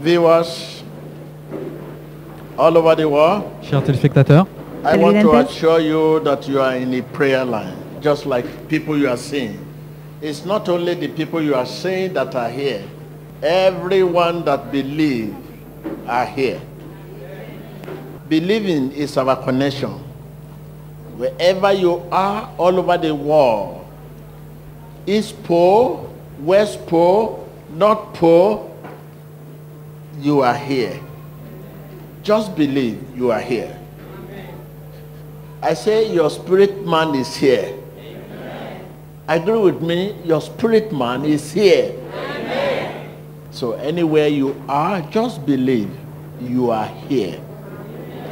Viewers all over the world, Chers téléspectateurs, I want to assure you that you are in a prayer line, just like people you are seeing. It's not only the people you are seeing that are here. Everyone that believes are here. Believing is our connection. Wherever you are, all over the world, East Pole, West Pole, North Pole, you are here. Just believe you are here. I say your spirit man is here. Agree with me, your spirit man is here. So anywhere you are, just believe you are here.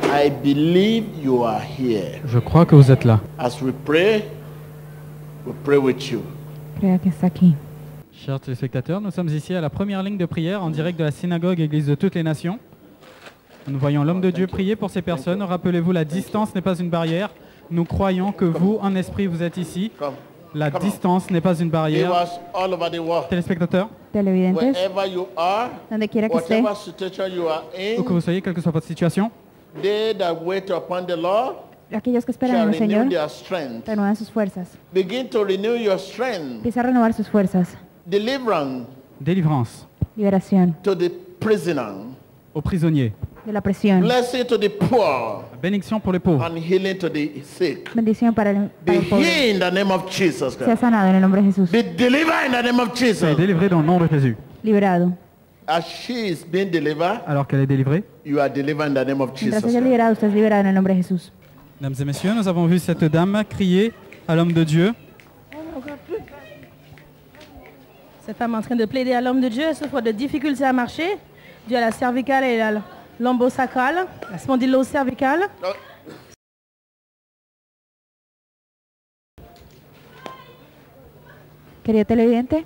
I believe you are here. je crois que vous êtes là. As we pray with you. Crea que está aquí. Chers téléspectateurs, nous sommes ici à la première ligne de prière en direct de la synagogue Église de toutes les nations. Nous voyons l'homme de Dieu prier pour ces personnes. Rappelez-vous, la distance n'est pas une barrière. Nous croyons que vous, en esprit, vous êtes ici. La distance n'est pas une barrière. Viewers all over the world. Téléspectateurs, Televidentes, Wherever you are, donde quiera que esté, whatever situation you are où que in, vous soyez, quelle que soit votre situation, they that wait upon the Lord aquellos que esperan shall en el renew Señor their strength. renuevan sus fuerzas. Begin to renew your strength. Empieza a renovar sus fuerzas. Deliverance délivrance Liberación to the prisoner. aux prisonniers, de la presión. Blessing to the poor bénédiction pour les pauvres, and healing to the sick. Bendición para el Be pobre. healed in the name of Jesus Sea Christ. sanado en el nombre de Jesús. Be delivered in the name of soyez Jesus. délivrés dans le nom de Jésus. Liberado. As she is being delivered, Alors qu'elle est délivrée, you are delivered in the name of Jesus Mientras ella es Christ. liberada, usted es liberado en el nombre de Jesús. mesdames et messieurs, nous avons vu cette dame crier à l'homme de Dieu. Cette femme est en train de plaider à l'homme de Dieu, elle souffre de difficultés à marcher, dû à la cervicale et la lombosacrale, la spondylose cervicale. Querido televidente,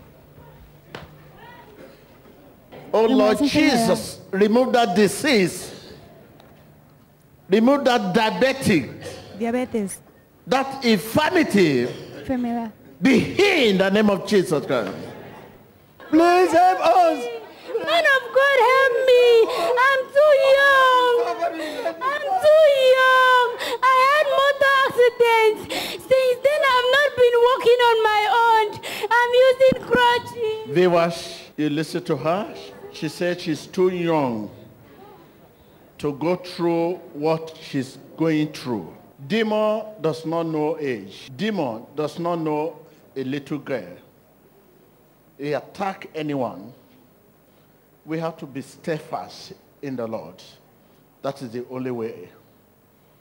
Oh Lord Gracias, Señor. Jesus, remove that disease. Remove that diabetic, diabetes, that infirmity. enfermedad. Be healed in the name of Jesus Christ. Please help us. Man of God, help me! I'm too young! I'm too young! I had motor accidents. Since then, I've not been walking on my own. I'm using crutches. Viewers, you listen to her. She said she's too young to go through what she's going through. Demon does not know age. Demon does not know a little girl. He attack anyone. We have to be steadfast in the Lord. That is the only way.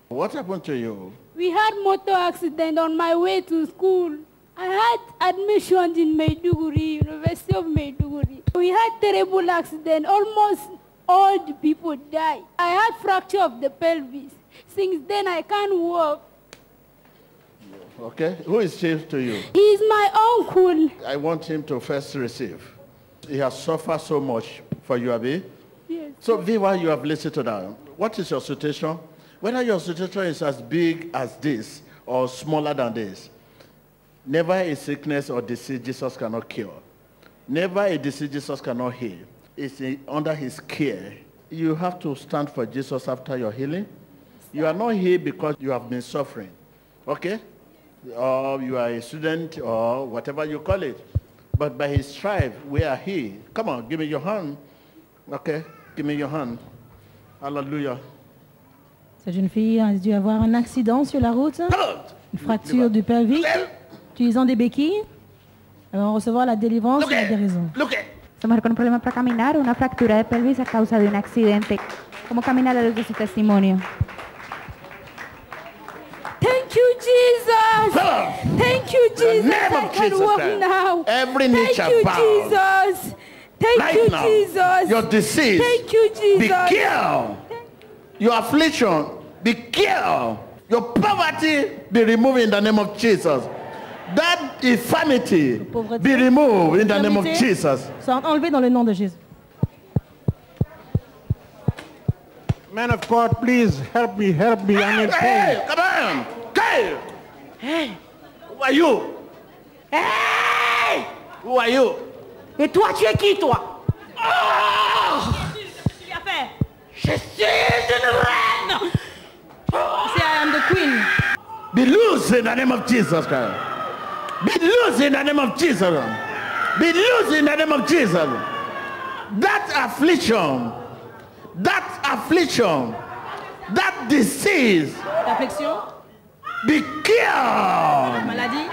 What happened to you? We had motor accident on my way to school. I had admission in Maiduguri, University of Maiduguri. We had terrible accident. Almost all the people died. I had fracture of the pelvis. Since then, I can't walk. Okay? Who is chief to you? He is my uncle. I want him to first receive. He has suffered so much for you, Abi. Yes. So, Viva, you have listened to that. What is your situation? Whether your situation is as big as this or smaller than this, never a sickness or disease Jesus cannot cure. Never a disease Jesus cannot heal. It's under his care. You have to stand for Jesus after your healing. You are not here because you have been suffering. Okay? Or you are a student or whatever you call it. But by his stripe, we are healed. Come on, give me your hand. Okay? Give me your hand. Hallelujah. Cette jeune fille a dû avoir un accident sur la route, une fracture du pelvic, utilisant des béquilles. Elle va recevoir la délivrance et la guérison. Look at. Esta mujer con un problema para caminar, una fractura de pelvis a causa de un accidente. ¿Cómo camina la luz de su testimonio? Thank you, Jesus. Thank you, Jesus. name of I can Jesus walk Christ. now. Every knee Thank shall you, bow. Jesus. Thank Right you, now, Jesus. your disease, Thank you, be Jesus. cured. Your affliction, be cured. Your poverty, be removed in the name of Jesus. That infirmity, be removed in the name of Jesus. Sont enlevés dans le nom de Jésus. Man of God, please help me, I'm in pain. Hey, come on. Hey. Hey. Who are you? Hey. Who are you? Et toi, tu es qui, toi? Oh! Je suis une reine. Say, I am the queen. Be loose in the name of Jesus Christ. Be loose in the name of Jesus. Be loose in the name of Jesus. That affliction, that disease, L'affliction, be cured. maladie,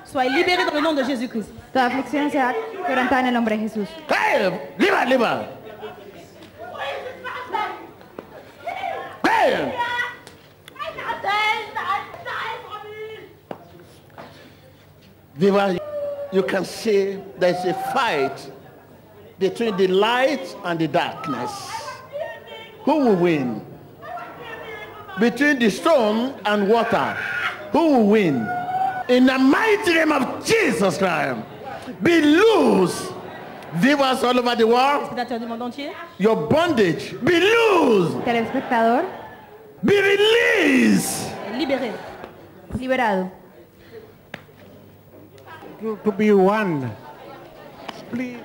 sois libéré dans le nom de Jésus-Christ. Toda aflicción sea quebrantada en el nombre de Jesús. Hey, liver. Hey. Viva, you can see there's a fight between the light and the darkness. Who will win? Between the stone and water, who will win? In the mighty name of Jesus Christ, be loose. Viewers all over the world, Spectateurs du monde entier, your bondage, be loose. Telespectador, Be released. libéré. liberado. To be one. Please.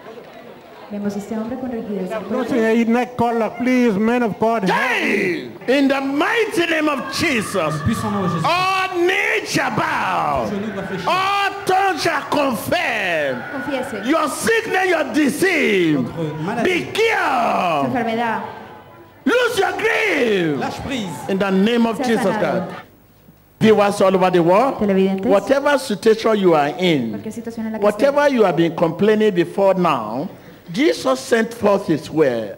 Vemos a este hombre con rigidez. Don't say neck collar, please, man of God. Hey, in the mighty name of Jesus, Puissant nom de Jésus. all knees shall bow, Genou doit fléchir. all tongues shall confess. Confiese Your sickness, your disease, Votre maladie. be su cured. enfermedad. Lose your grave. Lâche prise. In the name of Sea Jesus sanado. Christ. Viewers all over the world, Televidentes, whatever situation you are in, cualquier situación en la que whatever you have been complaining before now, Jesus sent forth his word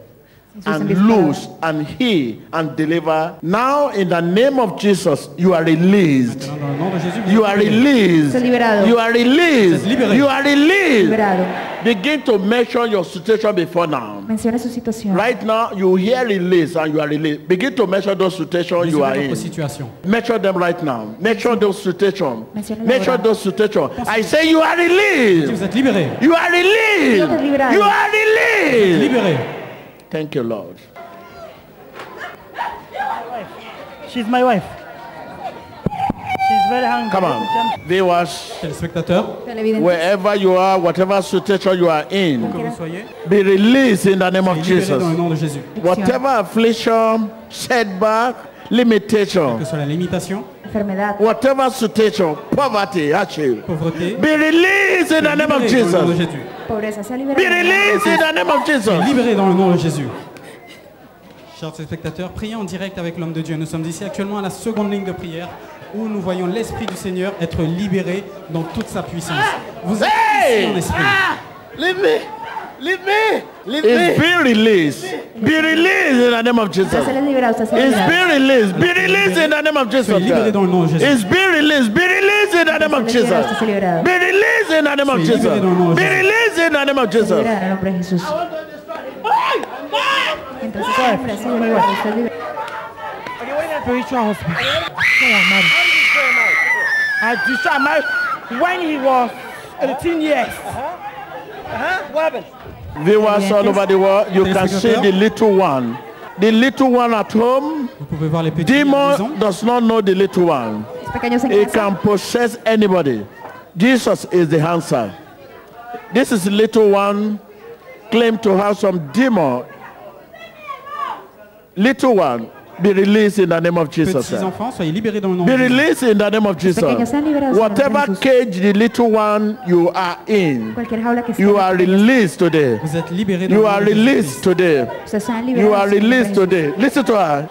and loose and heal and deliver. Now in the name of Jesus, you are released. Dans le nom de Jésus, vous You êtes are libérés. released. Estás liberado. You are released. Libéré. You are released. liberado. Begin to mention your situation before now. Menciona su situación. Right now, you hear release and you are released. Begin to mention those situations you are Mesurez votre in. situation. Mention them right now. Mention those situations. Menciónala Mention ahora. those situations. I say you are Si released. vous êtes libérés. You are released. Estás liberado. You are released. Libérés. Thank you, Lord. She's my wife. She's very hungry. Come on. Viewers, Téléspectateurs, Televidentes, wherever you are, whatever situation you are in, que vous soyez, be released in the name of libérés dans le Jesus. nom de Jésus. Whatever affliction, setback, limitation, Que ce soit la limitation, enfermedad, whatever situation, poverty, hardship, pauvreté, be released in the name of libérés dans le nom de Jesus. Jésus. pobreza, sea Be liberado. released in the name of Jesus. Libérés dans le nom de Jésus. Chers spectateurs, priez en direct avec l'homme de Dieu. Nous sommes ici actuellement à la seconde ligne de prière où nous voyons l'Esprit du Seigneur être libéré dans toute sa puissance. Vous êtes ici en esprit. Leave me. Leave me. Leave me. Be released. Be released in the name of Jesus. Usted es liberado, usted es It's be liberado. released. Be released in the name of Jesus. Soyez libérés dans le nom de Jésus. It's be released. Be released in the name of Jesus. Usted es liberado. Be released in the name of Soyez Jesus. libérés dans le nom de Be Jésus. released in the name of Jesus. Liberado en el nombre de Jesús. Mientras ese hombre sigue muerto, usted es liberado. Okay, what is that spiritual husband? I'm married. When he was 18 years. What happened? Viewers all over the world, you can see the little one. The little one at home, Vous pouvez voir les petits à la demon maison. does not know the little one. Los pequeños en It casa, can possess anybody. Jesus is the answer. This is little one claim to have some demon. Little one, be released in the name of Jesus. Petits enfants, soyez libérés dans le nom Be de Jésus. released in the name of Jesus. pequeños sean liberados en el nombre de Whatever Jesús. cage the little one you are in, cualquier jaula que esté, you are released today. Vous êtes libérés dans You le nom are de released Jésus. today. ustedes sean You liberados are en el nombre de released Jesús. today. Listen to her. I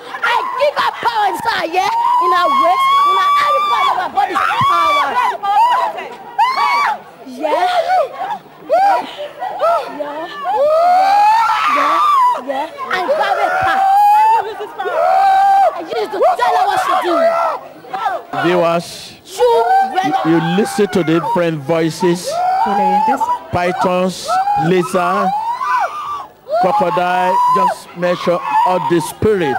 give her power inside, yeah? In our waist, in our every part of our body. Power. Yeah. Yeah. And grab it back. I use it to tell her what to do. Viewers, You ready? you listen to the different voices. Televidentes, Pythons, lizard, crocodile, just measure all the spirit,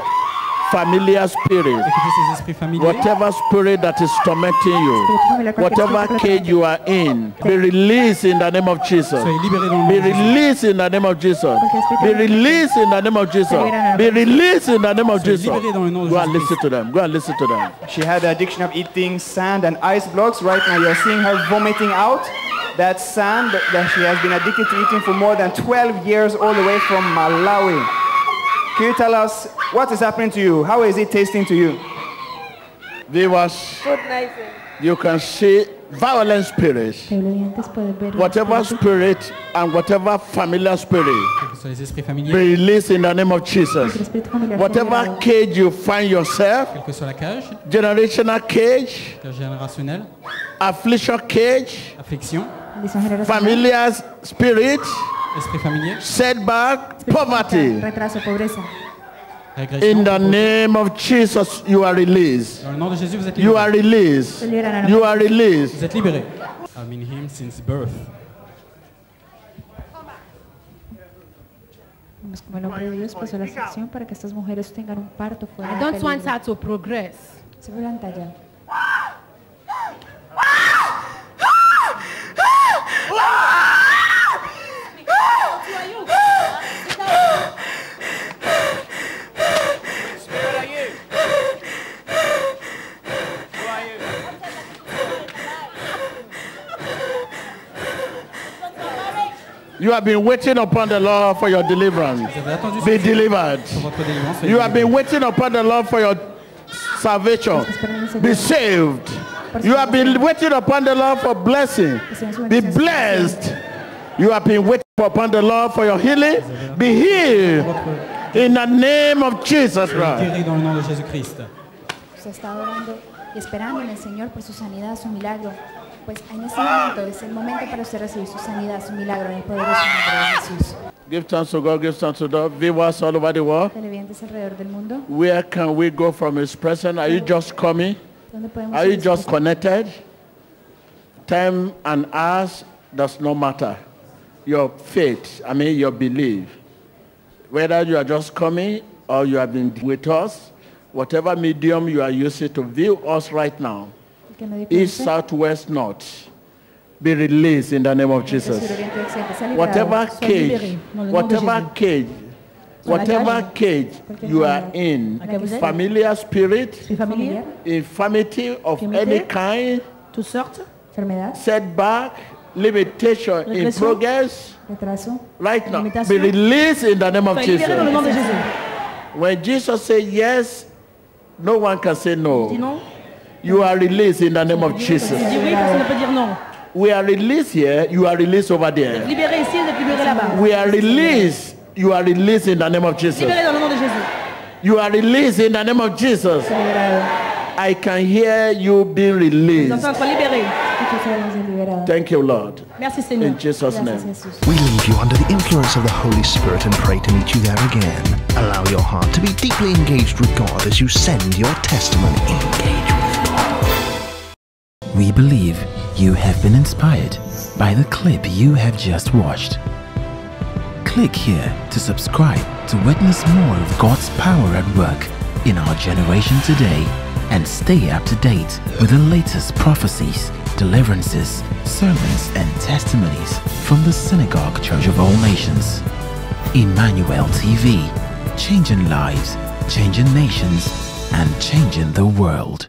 familiar spirit, Écoutez ces esprits familiers. whatever spirit that is tormenting you, whatever cage you are in, be released in the name of Jesus. Soyez libérés dans le nom Be de Jésus. released in the name of Jesus. Be released in the name of Jesus. Be released in the name of Jesus. libérés dans le nom de Go and Jésus-Christ. listen to them. Go and listen to them. She had the addiction of eating sand and ice blocks. Right now you're seeing her vomiting out that sand that she has been addicted to eating for more than 12 years all the way from Malawi. Can you tell us what is happening to you? How is it tasting to you? Viewers, you can see violent spirits. Televidentes pueden ver Whatever spirit and whatever familiar spirit Quels que soient les esprits be familiers, released in the name of Jesus. el espíritu familiar fue Whatever liberado. cage you find yourself, quelle que soit la cage generational cage, générationnelle, affliction cage, affliction, Maldición generacional, familiar spirit, esprit familier, setback, poverty. retraso, pobreza. régression. In the name of Jesus, you are released. Dans le nom de Jésus, vous êtes You are libérés. released. You are released. Vous êtes libérés. I've been him since birth. Vemos como el hombre de Dios pasó la sección para que estas mujeres tengan un parto fuera I de don't want peligro. her to progress. Se ve la talla. You have been waiting upon the Lord for your deliverance. Vous avez attendu Be sur delivered. votre délivrance. soyez You have libérés. been waiting upon the Lord for your salvation. Be saved. You have been waiting upon the Lord for blessing. Be blessed. You have been waiting upon the Lord for your healing. Be healed. In the name of Jesus Christ. Guéris dans le nom de Jésus-Christ. Usted está orando y esperando en el Señor por su sanidad, su milagro. Pues en este momento es el momento para usted recibir su sanidad, su milagro en el poderoso nombre de Jesús. Give thanks to God. Give thanks to God. Viewers all over the world. Televidentes alrededor del mundo, Where can we go from His presence? Are you just coming? ¿dónde podemos Are you ir just después? connected? Time and hours does not matter. Your faith, your belief. Whether you are just coming or you have been with us, whatever medium you are using to view us right now, Que me east, dice, south, west, north, be released in the name of Jesus. sur Oriente y Occidente, sea liberado. Whatever Sois cage, libéré dans le nom de whatever Jésus. cage, Sur la whatever cage you are in, familiar spirit, Esprit familier, infirmity of Infirmité. any kind, toutes sortes, Enfermedad, setback, limitation in Régression. progress, retraso, right now, Limitation. be released in the name of soyez libérés dans le Jesus. nom de Jésus. When Jesus said yes, no one can say Dis no. non, You are released in the name of Jesus. dis oui, personne ne peut dire non. We are released here, you are released over there. Libérés ici, vous êtes libérés là-bas. We are released, you are released in the name of Jesus. Libérés dans le nom de Jésus. You are released in the name of Jesus. liberado. I can hear you being Vous released. entendez être libérés. Que tú seas liberado. Thank you, Lord. Merci Seigneur. In Jesus' Gracias, name. Jesús. We leave you under the influence of the Holy Spirit and pray to meet you there again. Allow your heart to be deeply engaged with God as you send your testimony. Engage with God. We believe you have been inspired by the clip you have just watched. Click here to subscribe to witness more of God's power at work in our generation today and stay up to date with the latest prophecies, deliverances, sermons, and testimonies from the Synagogue Church of All Nations. Emmanuel TV, changing lives, changing nations, and changing the world.